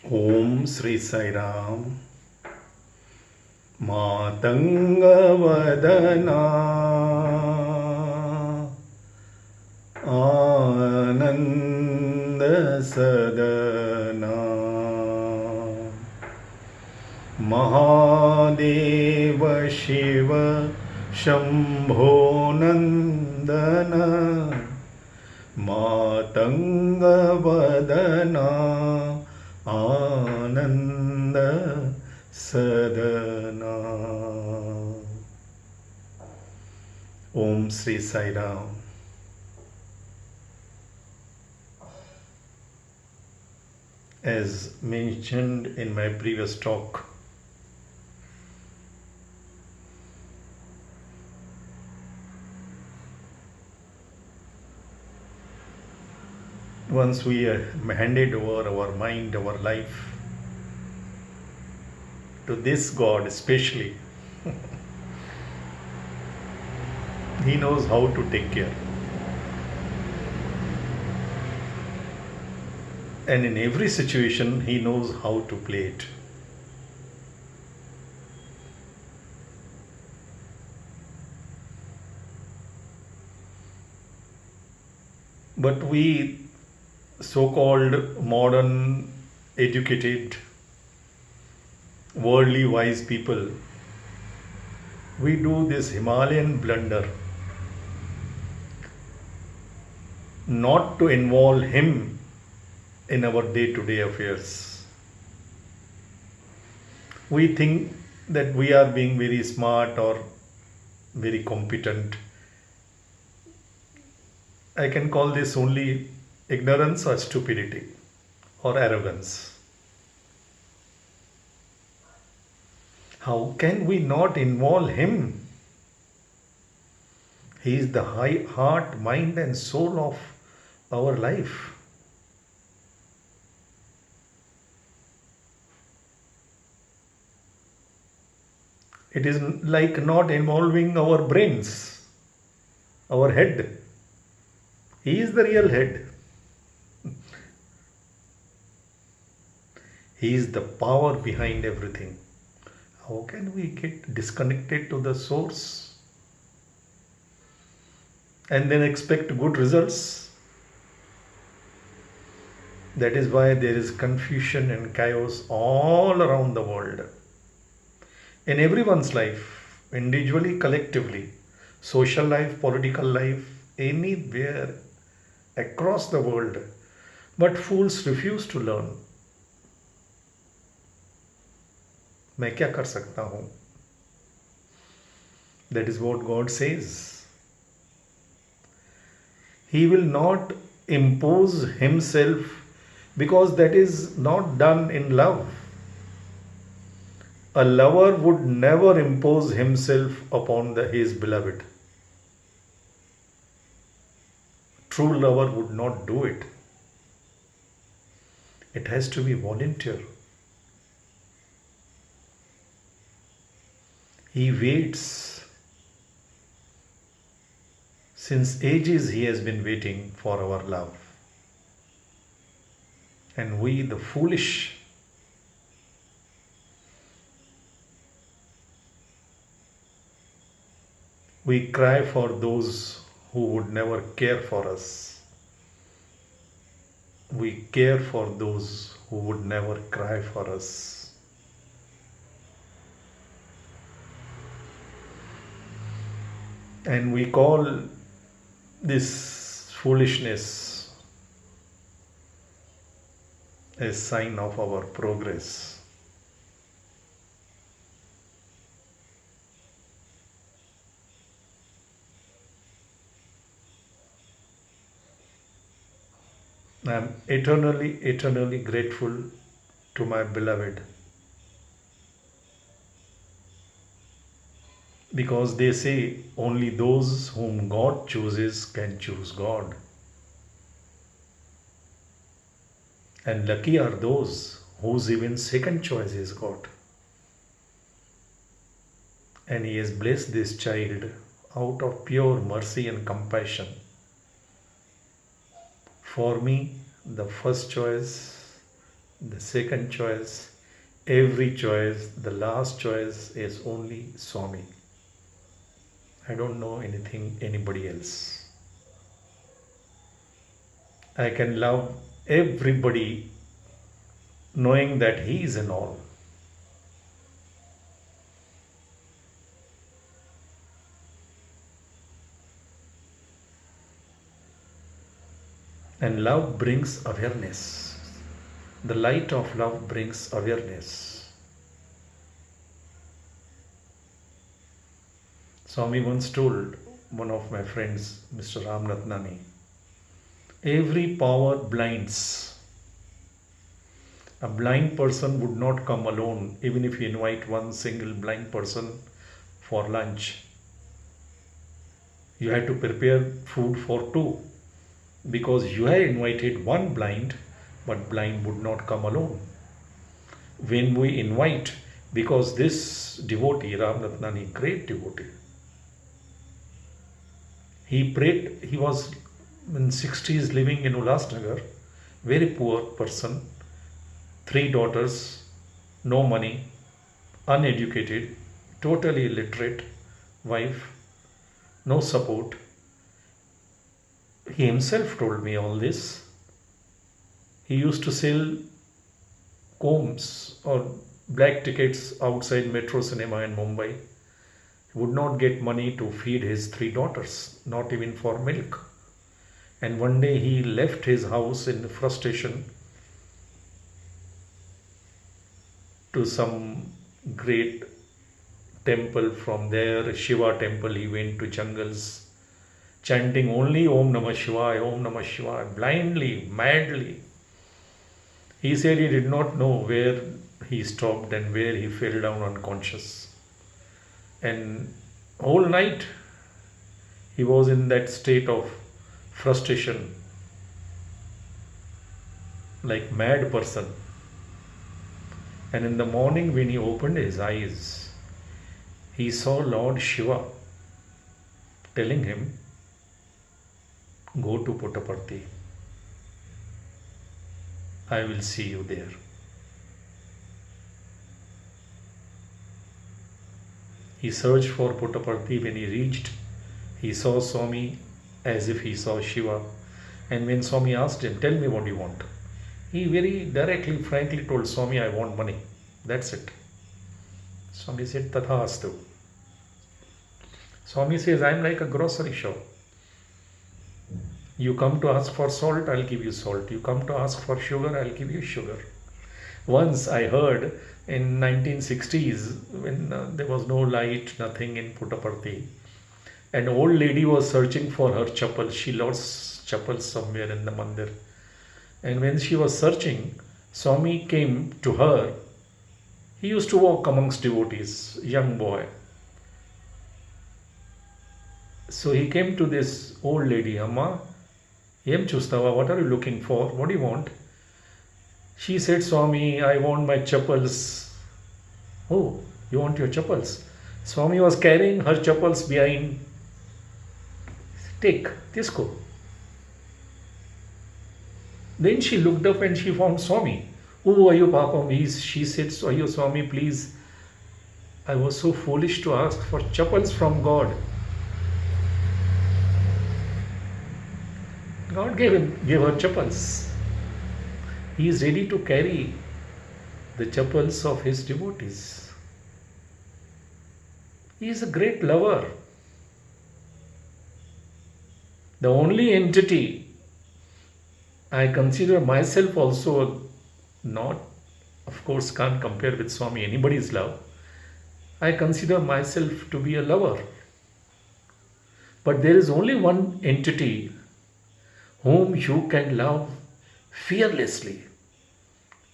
Om Sri Sai Ram Matangavadana Ananda Sadana Mahadeva Shiva Shambho Nandana Matangavadana Ananda Sadana. Om Sri Sai Ram. As mentioned in my previous talk, once we handed over our mind, our life to this God, especially, He knows how to take care. And in every situation, He knows how to play it. But we so-called modern, educated, worldly wise people, we do this Himalayan blunder not to involve Him in our day-to-day affairs. We think that we are being very smart or very competent. I can call this only ignorance or stupidity or arrogance. How can we not involve Him? He is the heart, mind, and soul of our life. It is like not involving our brains, our head. He is the real head. He is the power behind everything. How can we get disconnected to the source and then expect good results? That is why there is confusion and chaos all around the world. In everyone's life, individually, collectively, social life, political life, anywhere across the world. But fools refuse to learn. मैं क्या कर सकता हूँ? That is what God says. He will not impose Himself because that is not done in love. A lover would never impose himself upon his beloved. True lover would not do it. It has to be volunteer. He waits. Since ages He has been waiting for our love. And we, the foolish, we cry for those who would never care for us. We care for those who would never cry for us. And we call this foolishness a sign of our progress. I am eternally grateful to my beloved, because they say only those whom God chooses can choose God. And lucky are those whose even second choice is God. And He has blessed this child out of pure mercy and compassion. For me, the first choice The second choice, every choice, the last choice is only Swami. I don't know anything, anybody else. I can love everybody knowing that He is in all. And love brings awareness. The light of love brings awareness. Swami once told one of my friends, Mr. Ram Ratnani, every power blinds. A blind person would not come alone, even if you invite one single blind person for lunch. You had to prepare food for two because you had invited one blind, but blind would not come alone. When we invite, because this devotee, Ram Ratnani, great devotee, he prayed, he was in 60s living in Ulhasnagar, very poor person, three daughters, no money, uneducated, totally illiterate wife, no support. He himself told me all this. He used to sell combs or black tickets outside Metro Cinema in Mumbai. He would not get money to feed his three daughters, not even for milk. And one day he left his house in frustration to some great temple. From there, Shiva temple, he went to jungles, chanting only Om Namah Shivaya, Om Namah Shivaya, blindly, madly. He said he did not know where he stopped and where he fell down unconscious. And whole night he was in that state of frustration, like mad person. And in the morning when he opened his eyes, he saw Lord Shiva telling him, go to Puttaparthi. I will see you there. He searched for Puttaparthi. When he reached, he saw Swami as if he saw Shiva. And when Swami asked him, tell me what you want, he very directly, frankly told Swami, I want money. That's it. Swami said, Tatha astu. Swami says, I am like a grocery shop. You come to ask for salt, I'll give you salt. You come to ask for sugar, I'll give you sugar. Once I heard in 1960s, when there was no light, nothing in Puttaparthi, an old lady was searching for her chappal. She lost chappals somewhere in the mandir. And when she was searching, Swami came to her. He used to walk amongst devotees, young boy. So he came to this old lady, Amma, Em Chustava, what are you looking for? What do you want? She said, Swami, I want my chappals. Oh, you want your chappals? Swami was carrying her chappals behind. Take, Tisko. Then she looked up and she found Swami. Oh, are you Papa? She said, Ayo Swami, please. I was so foolish to ask for chappals from God. God gave her chappals. He is ready to carry the chappals of his devotees. He is a great lover. The only entity I consider myself also not, of course, can't compare with Swami, anybody's love. I consider myself to be a lover. But there is only one entity whom you can love fearlessly,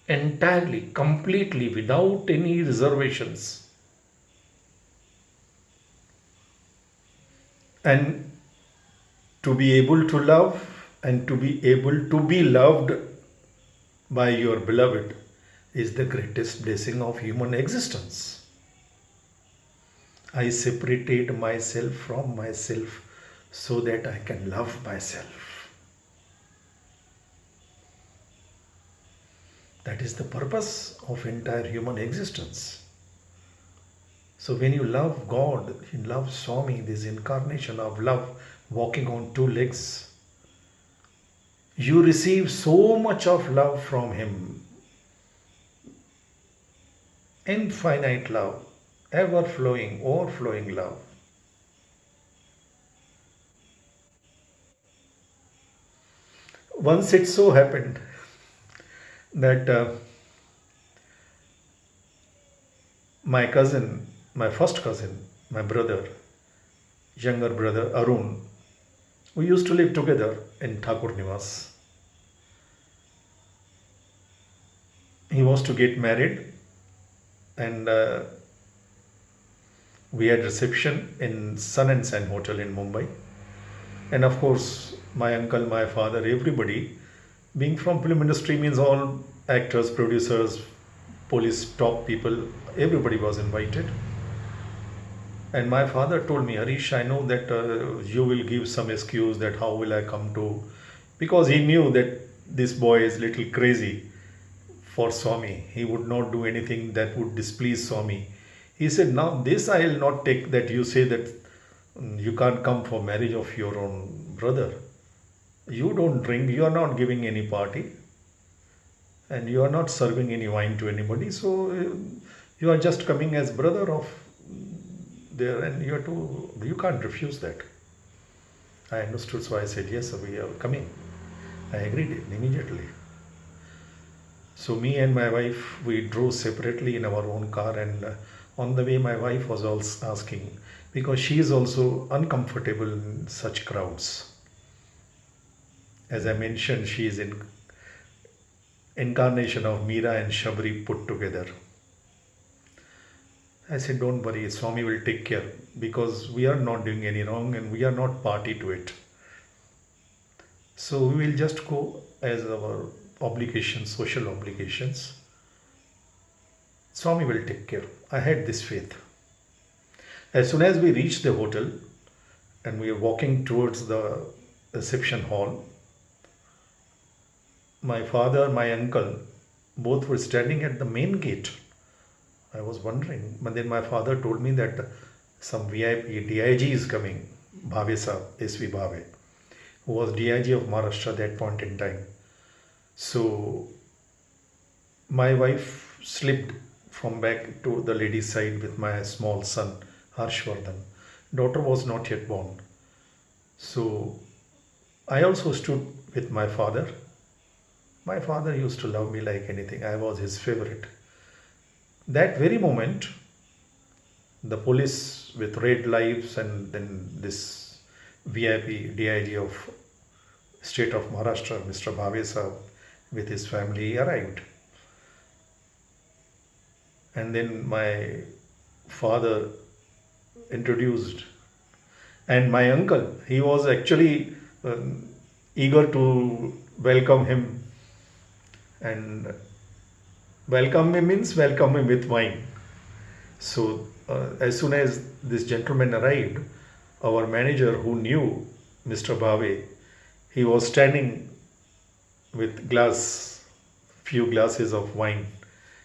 entirely, completely, without any reservations. And to be able to love and to be able to be loved by your beloved is the greatest blessing of human existence. I separated myself from myself so that I can love myself. That is the purpose of entire human existence. So when you love God, you love Swami, this incarnation of love walking on two legs, you receive so much of love from Him. Infinite love, ever flowing, overflowing love. Once it so happened that my cousin, my first cousin, my brother, younger brother Arun, we used to live together in Thakur Niwas. He was to get married, and we had reception in Sun and Sun Hotel in Mumbai. And of course, my uncle, my father, everybody, being from film industry means all actors, producers, police, top people, everybody was invited. And my father told me, Harish, I know that you will give some excuse that how will I come to, because he knew that this boy is little crazy for Swami. He would not do anything that would displease Swami. He said, now this I will not take that you say that you can't come for marriage of your own brother. You don't drink, you are not giving any party, and you are not serving any wine to anybody. So you are just coming as brother of there, and you can't refuse that. I understood, so I said, yes, we are coming. I agreed immediately. So me and my wife, we drove separately in our own car, and on the way my wife was also asking, because she is also uncomfortable in such crowds. As I mentioned, she is in incarnation of Meera and Shabri put together. I said, don't worry, Swami will take care, because we are not doing any wrong and we are not party to it. So we will just go as our obligations, social obligations. Swami will take care. I had this faith. As soon as we reached the hotel and we were walking towards the reception hall, my father, my uncle, both were standing at the main gate. I was wondering, but then my father told me that some VIP DIG is coming, Bhave Saab, SV Bhave, who was DIG of Maharashtra at that point in time. So my wife slipped from back to the lady's side with my small son, Harshvardhan. Daughter was not yet born. So I also stood with my father. My father used to love me like anything. I was his favorite. That very moment, the police with red lights and then this VIP DIG of state of Maharashtra, Mr. Bhave Saab, with his family arrived. And then my father introduced, and my uncle, he was actually eager to welcome him. And welcome him means welcome him with wine. So as soon as this gentleman arrived, our manager who knew Mr. Bhave, he was standing with few glasses of wine,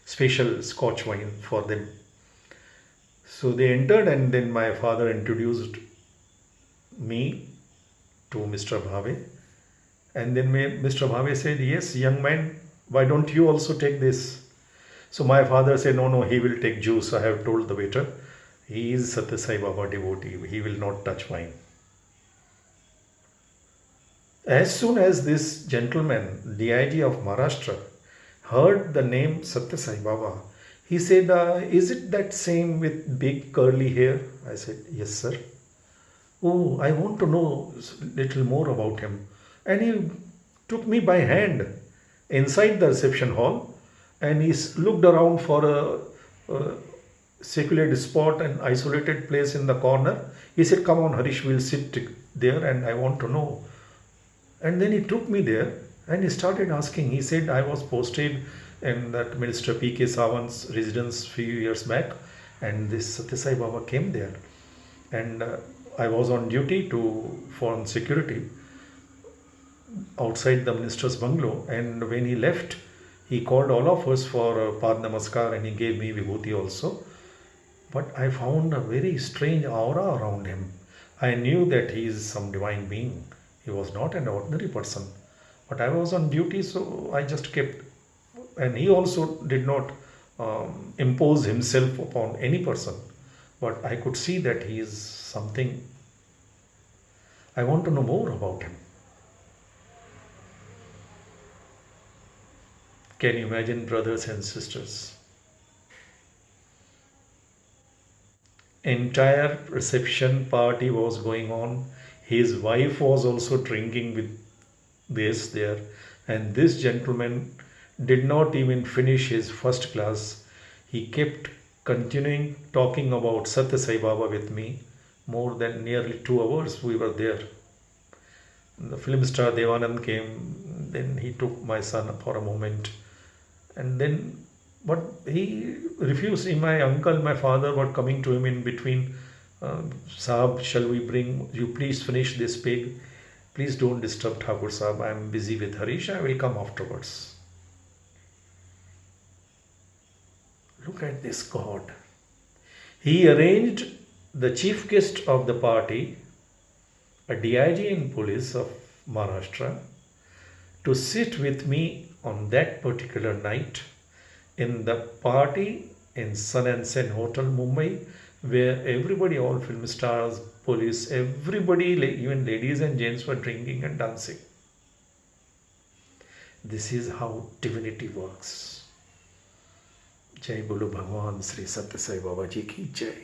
special Scotch wine for them. So they entered, and then my father introduced me to Mr. Bhave. And then Mr. Bhave said, yes, young man, why don't you also take this? So my father said, no, he will take juice. I have told the waiter, he is Satya Sai Baba devotee. He will not touch wine. As soon as this gentleman, DIG of Maharashtra, heard the name Satya Sai Baba, he said, is it that same with big curly hair? I said, yes, sir. Oh, I want to know little more about him. And he took me by hand inside the reception hall, and he looked around for a secluded spot, an isolated place in the corner. He said, come on, Harish, we'll sit there and I want to know. And then he took me there and he started asking. He said, I was posted in that Minister P.K. Sawant's residence few years back, and this Satya Sai Baba came there. And I was on duty to form security outside the minister's bungalow, and when he left, He called all of us for Pad Namaskar and he gave me Vibhuti also. But I found a very strange aura around him. I knew that he is some divine being. He was not an ordinary person. But I was on duty, so I just kept. And he also did not impose himself upon any person. But I could see that he is something. I want to know more about him. Can you imagine, brothers and sisters? Entire reception party was going on. His wife was also drinking with this there, and this gentleman did not even finish his first glass. He kept continuing talking about Satya Sai Baba with me. More than nearly 2 hours we were there. The film star Devanand came, then he took my son for a moment, and then but he refused. My uncle, my father were coming to him in between. Saab, shall we bring you? Please finish this pig. Please don't disturb Thakur Saab. I am busy with Harish. I will come afterwards. Look at this God. He arranged the chief guest of the party, a DIG in police of Maharashtra, to sit with me on that particular night in the party in Sun and Sen Hotel, Mumbai, where everybody, all film stars, police, everybody, even ladies and gents were drinking and dancing. This is how divinity works. Jai Bolo Bhagwan Sri Satya Sai Baba Ji ki Jai.